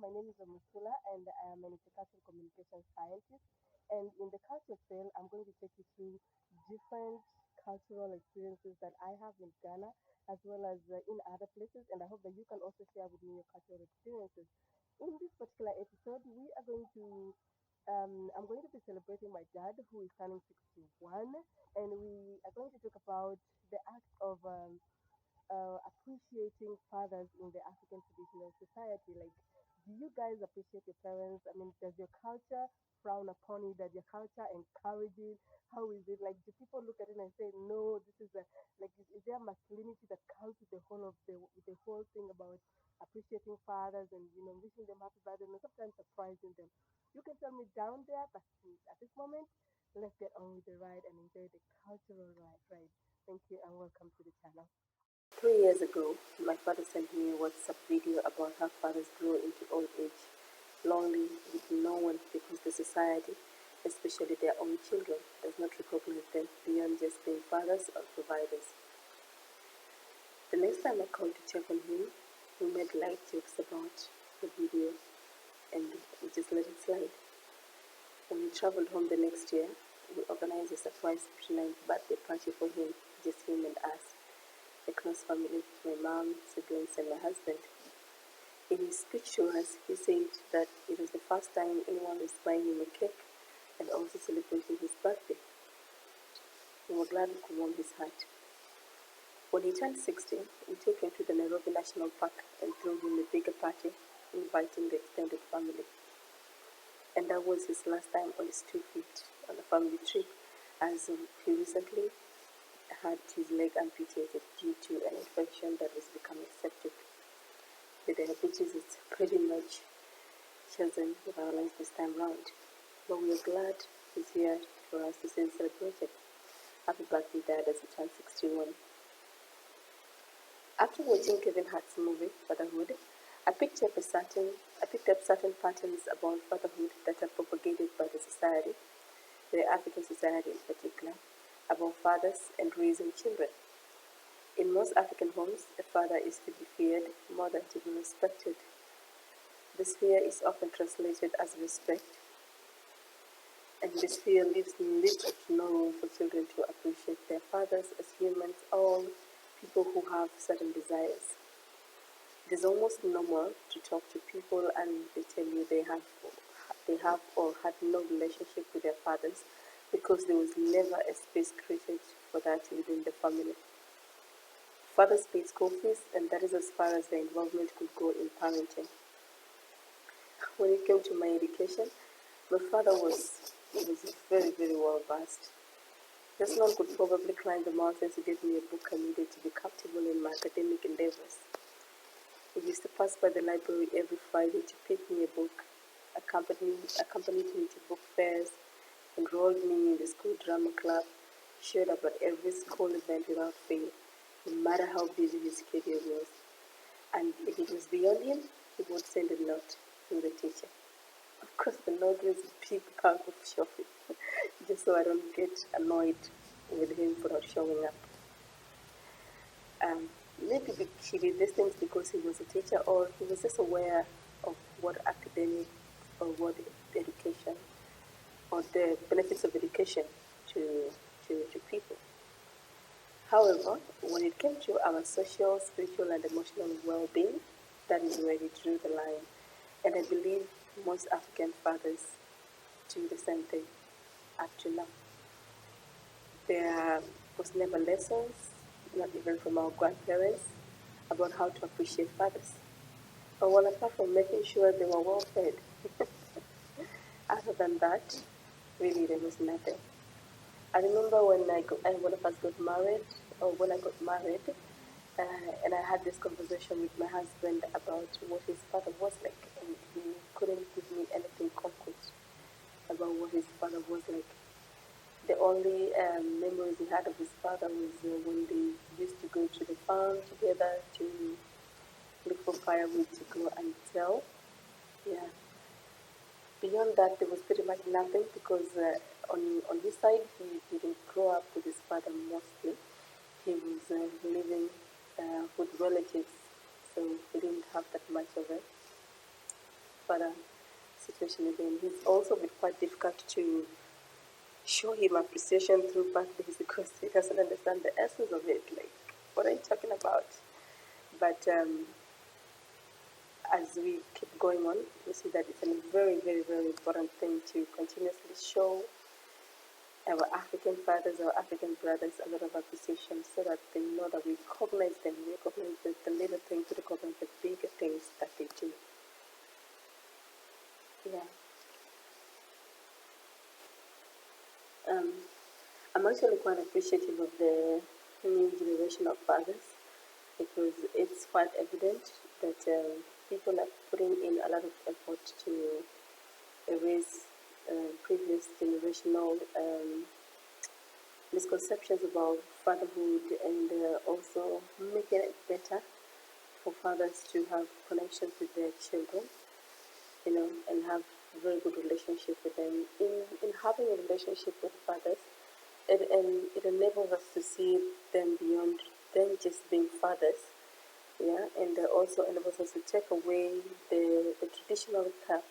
My name is Musula, and I am an intercultural communication scientist. And in the culture cell, I'm going to take you through different cultural experiences that I have in Ghana as well as in other places. And I hope that you can also share with me your cultural experiences. In this particular episode, we are going to I'm going to be celebrating my dad, who is turning 61, and we are going to talk about the act of appreciating fathers in the African traditional society. Like, do you guys appreciate your parents? I mean, does your culture frown upon it? Does your culture encourage it? How is it? Like, do people look at it and say, no, this is a, like, is there masculinity that comes with the whole thing about appreciating fathers and, wishing them happy birthday and sometimes surprising them? You can tell me down there, but at this moment, let's get on with the ride and enjoy the cultural ride. Thank you and welcome to the channel. 3 years ago, my father sent me a WhatsApp video about how fathers grow into old age, lonely, with no one because the society, especially their own children, does not recognize them beyond just being fathers or providers. The next time I called to check on him, we made light jokes about the video and we just let it slide. When we traveled home the next year, we organized a surprise 59th birthday party for him, just him and us, a close family, my mom, siblings, and my husband. In his speech to us, he said that it was the first time anyone was buying him a cake and also celebrating his birthday. We were glad we could warm his heart. When he turned 60, we took him to the Nairobi National Park and threw him a bigger party, inviting the extended family. And that was his last time on his 2 feet on a family trip, as he recently had his leg amputated due to an infection that was becoming septic. The diabetes is pretty much chosen with our life this time round, but we are glad he's here for us to see and celebrate it. Happy birthday, Dad, as he turned 61. After watching Kevin Hart's movie Fatherhood, I picked up certain patterns about fatherhood that are propagated by the society, the African society in particular, about fathers and raising children. In most African homes, a father is to be feared more than to be respected. This fear is often translated as respect, and this fear leaves little to no room for children to appreciate their fathers as humans or people who have certain desires. It is almost normal to talk to people and they tell you they have or had no relationship with their fathers because there was never a space created for that within the family. Fathers paid school fees, and that is as far as their involvement could go in parenting. When it came to my education, my father was very, very well versed. This man could probably climb the mountains to get me a book I needed to be comfortable in my academic endeavors. He used to pass by the library every Friday to pick me a book, accompanied me to book fairs, enrolled me in the school drama club, showed up at every school event without fail, no matter how busy his schedule was. And if it was beyond him, he would send a note to the teacher. Of course, the note was a big bag of shopping, just so I don't get annoyed with him for not showing up. Maybe he did these things because he was a teacher, or he was just aware of what academic or what education or the benefits of education to people. However, when it came to our social, spiritual, and emotional well-being, that is where he drew the line. And I believe most African fathers do the same thing up to now. There was never lessons, not even from our grandparents, about how to appreciate fathers. But well, apart from making sure they were well fed, other than that, really there was nothing. I remember when one of us got married, or when I got married, and I had this conversation with my husband about what his father was like, and he couldn't give me anything concrete about what his father was like. The only memories he had of his father was when they used to go to the farm together to look for firewood to go and sell. Yeah. Beyond that, there was pretty much nothing because on his side, he didn't grow up with his father mostly. He was living with relatives, so he didn't have that much of it. father situation again. It's also been quite difficult to show him appreciation through birthdays because he doesn't understand the essence of it. Like, what are you talking about? But as we keep going on, we see that it's a very, very, very important thing to continuously show our African fathers, our African brothers, a lot of appreciation so that they know that we recognize them, we recognize the little things, we recognize the bigger things that they do. Yeah. I'm actually quite appreciative of the new generation of fathers because it's quite evident that people are putting in a lot of effort to erase previous generational misconceptions about fatherhood and also making it better for fathers to have connections with their children, and have a very good relationship with them. In having a relationship with fathers, it enables us to see them beyond them just being fathers, yeah, and also enables us to take away the traditional cap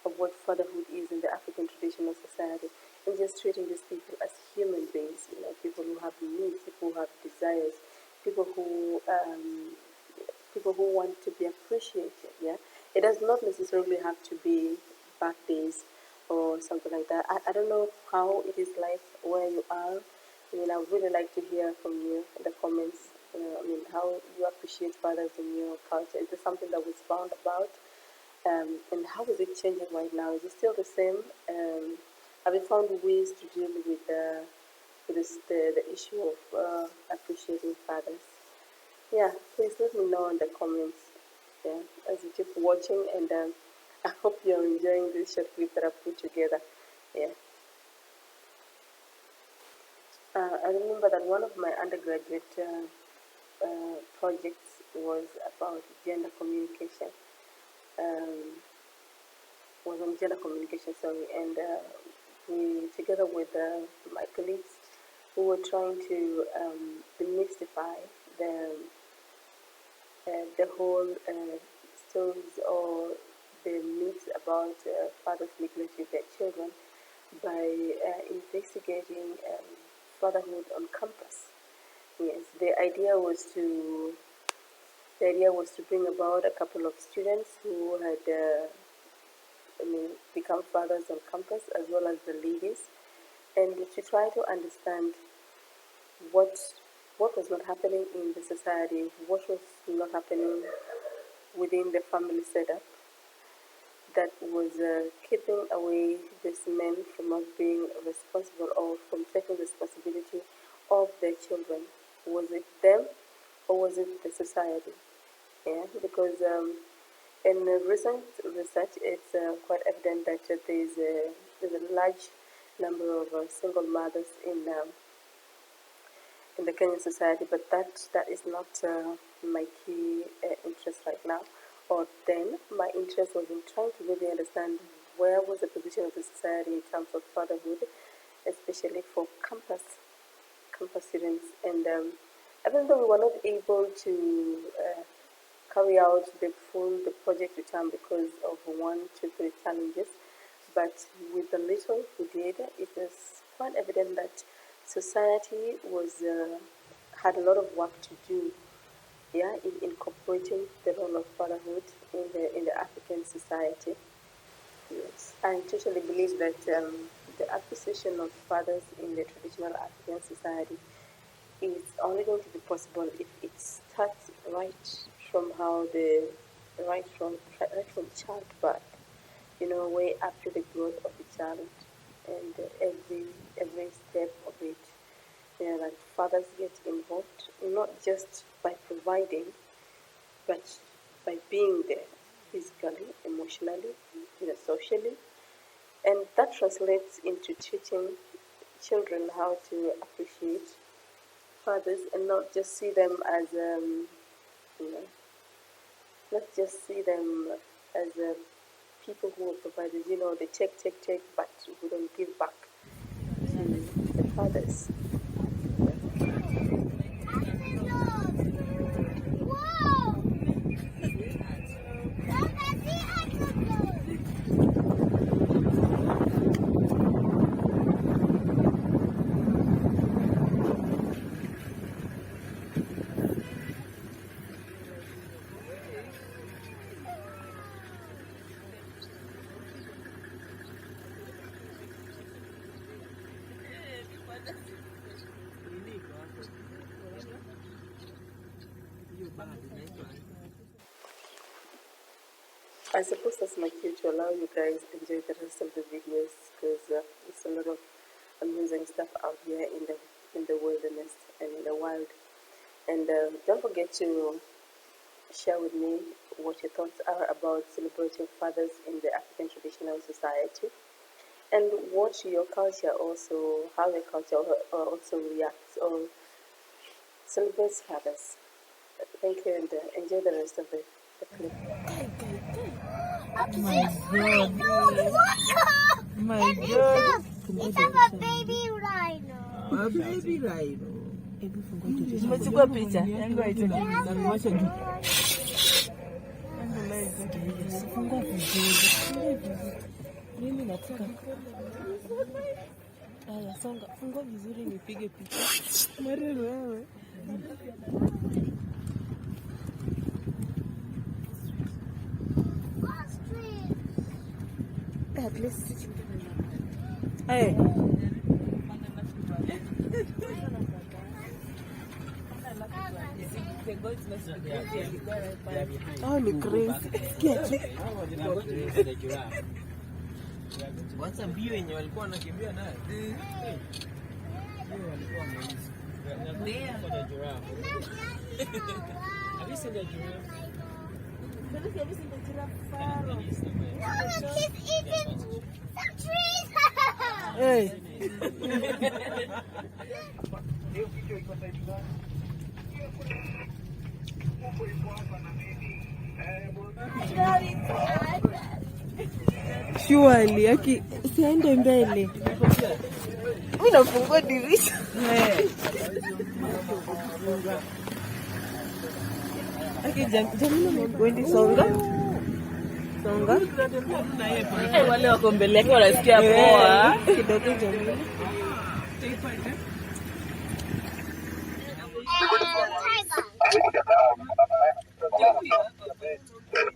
of what fatherhood is in the African traditional society, and just treating these people as human beings, people who have needs, people who have desires, people who want to be appreciated. Yeah, it does not necessarily have to be birthdays or something like that. I don't know how it is like where you are. I would really like to hear from you in the comments. How you appreciate fathers in your culture. Is there something that was found about? And how is it changing right now? Is it still the same? Have you found ways to deal with the issue of appreciating fathers? Yeah, please let me know in the comments. Yeah, as you keep watching, and I hope you're enjoying this short clip that I put together. Yeah. I remember that one of my undergraduate projects was about gender communication. Was on gender communication, sorry, and we, together with my colleagues, we were trying to demystify the whole stories or the myths about fathers neglecting their children by investigating fatherhood on campus. Yes, the idea was to bring about a couple of students who had become fathers on campus, as well as the ladies, and to try to understand what was not happening in the society, what was not happening within the family setup that was keeping away these men from not being responsible or from taking responsibility of their children. Was it them or was it the society? Yeah, because in recent research, it's quite evident that there's a large number of single mothers in the Kenyan society, but that is not my key interest right now. Or then, my interest was in trying to really understand where was the position of the society in terms of fatherhood, especially for campus students. And even though we were not able to carry out the project return because of 1, 2, 3 challenges, but with the little we did, it was quite evident that society was had a lot of work to do, yeah, in incorporating the role of fatherhood in the African society. Yes, I totally believe that the appreciation of fathers in the traditional African society is only going to be possible if it starts from right from childbirth, way up to the growth of the child, and every step of it. That fathers get involved not just by providing, but by being there physically, emotionally, socially, and that translates into teaching children how to appreciate fathers and not just see them as you know, not just see them as people who are providers. They take, but who don't give back to the fathers. I suppose that's my cue to allow you guys enjoy the rest of the videos because it's a lot of amusing stuff out here in the wilderness and in the wild. And don't forget to share with me what your thoughts are about celebrating fathers in the African traditional society, and what your culture also, how your culture also reacts or celebrates fathers. Thank you, and enjoy the rest of the clip. My God. It's a baby rhino. A baby rhino. Umechukua picha. Yangu haitaki. Fungua vizuri. Mimi nataka. Aya, songa. Fungua vizuri nipige picha. Marelu wewe. At least. Hey. Oh, ni crazy. Kwanza mbio yenye walikuwa wanakimbia naye. Walikuwa wameishi. Have you seen the giraffe? Have you seen the giraffe? No, he's eating some trees. Hey. Surely, aki siende mbele. Mimi nafungua dirisha. Aki jamani mwendi songa. Songa. Wale wako mbele yake wanasikia poa. Kidogo jamani.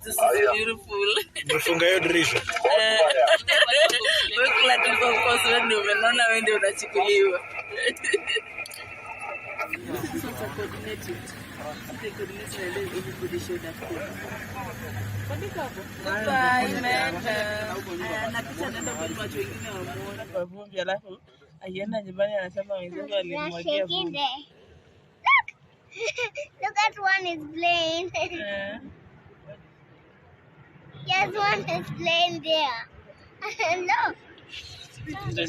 This is beautiful. Umefunga hiyo dirisha. Wewe kula tu kwa course wewe ndio umeona wewe ndio unachukuliwa. Aienda nyumbani anasema wenzake walimwagia vumbi. Look at one is playing. Yes, one is playing there. Look. The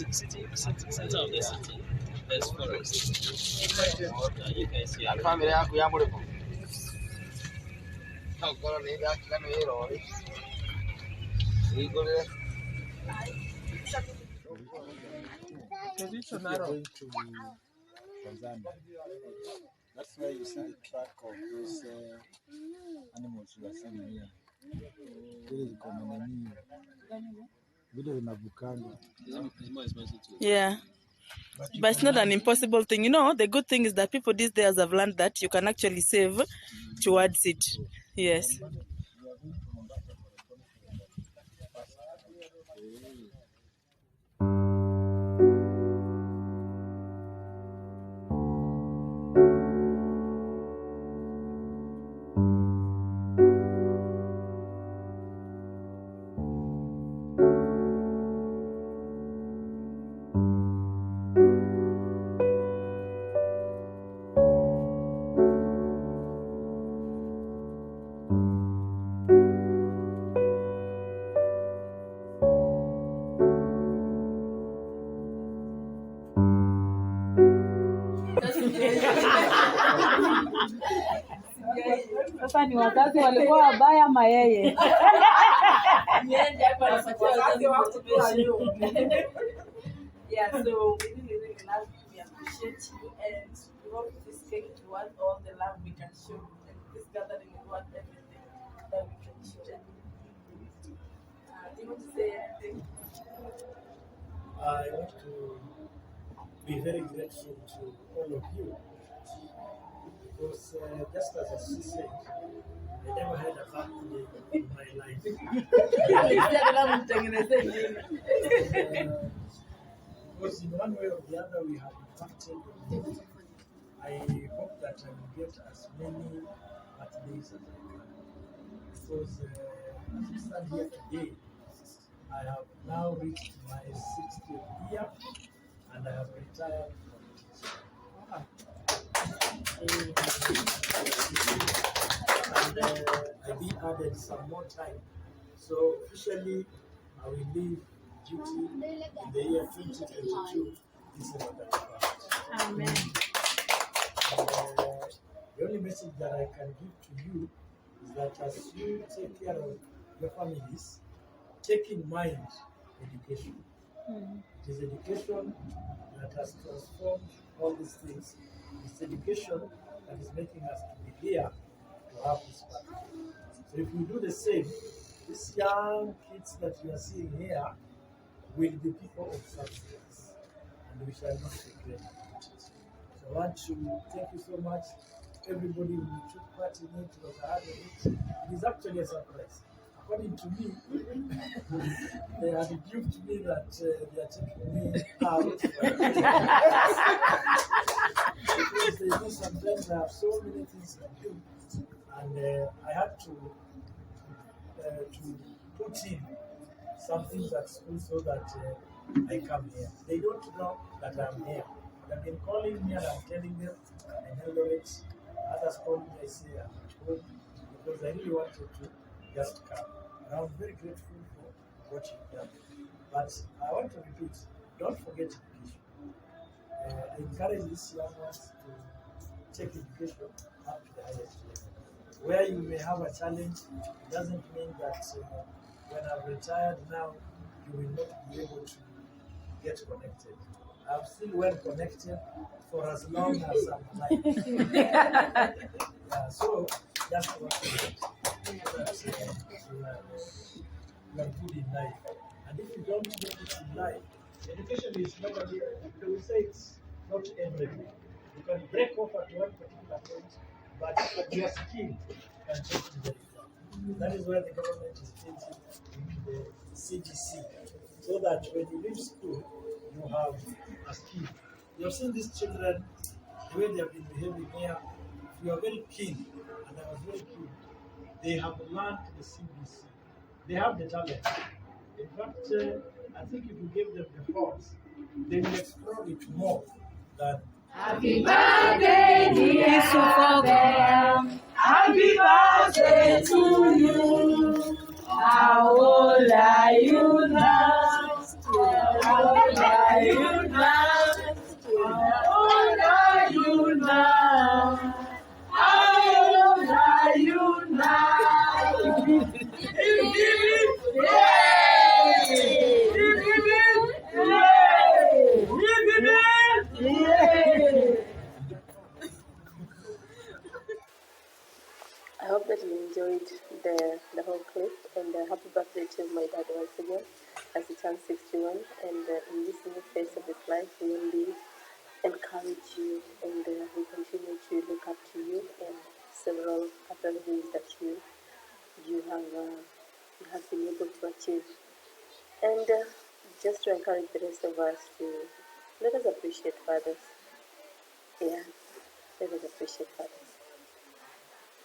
center of the city, there's forest. You can see it. Family yako ya mrefu. Hakuna nini akina mero. Igole. Going to Tanzania. That's why you see the track of those animals you are seeing here. Yeah. But it's not an impossible thing. You know, the good thing is that people these days have learned that you can actually save towards it. Yes. Sasa ni wazazi walikuwa wabaya ama yeye? Niende hapa anapatia wazazi motivation. Yeah, so we really love you, we appreciate you, and we hope this cake to want all the love we can show, and this gathering is worth everything that we can show. Do you want to say anything? I want to be very grateful to all of you because just as she said, I never had a family in my life. Because in one way or the other we have impacted on it. I hope that I will get as many birthdays as I can. Because as we stand here today, I have now reached my 60th year and I have retired from teaching. And I be added some more time. So officially, I will leave duty in the year 2022, December 31st. Amen. And, the only message that I can give to you is that as you take care of your families, take in mind education. It is education that has transformed all these things. It's education that is making us to be here to have this battle. So if we do the same, these young kids that you are seeing here will be people of substance, and we shall not regret it. So I want to thank you so much. Everybody who took part in it was part of it. It is actually a surprise. According to me, they had rebuked me that they are taking me out. Because they know sometimes I have so many things to do, and I had to put in some things at school so that I come here. They don't know that I'm here. They've been calling me and I'm telling them I handle it. Others call me, I say I'm at home because I really wanted to just come. And I'm very grateful for what you've done. But I want to repeat, don't forget education. I encourage these young ones to take education up to the highest level. Where you may have a challenge, it doesn't mean that when I've retired now, you will not be able to get connected. I'm still well connected for as long as I'm alive. Yeah, so that's what you are good in life. And if you don't get it in life, education is normally, they will say it's not everything. You can break off at one particular point, but your skill can take you very far. That is why the government is changing into the CDC, so that when you leave school, you have a skill. You have seen these children, the way they have been behaving here. If you are very keen, and I was very keen, they have learned the CBC. They have the talent. In fact, I think if you give them the force, they will explore it more than. Happy birthday, dear Sophia. Happy birthday to you. How old are you now? How old are you now? How old are you now? How old are you now? I hope that you enjoyed the whole clip, and happy birthday to my dad once again as he turns 61. And in this new phase of his life, we only encourage you, and we continue to look up to you in several other ways that you have been able to achieve. And just to encourage the rest of us to let us appreciate fathers. Yeah, let us appreciate fathers.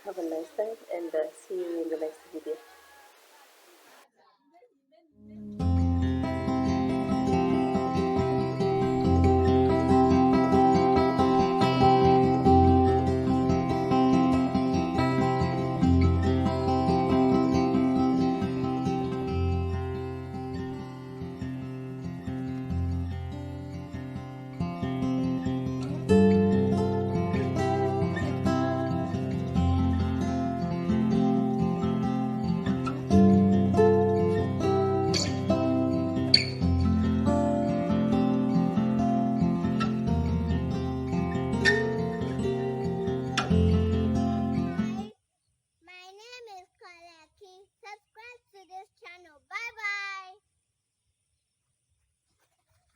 Have a nice time, and see you in the next video.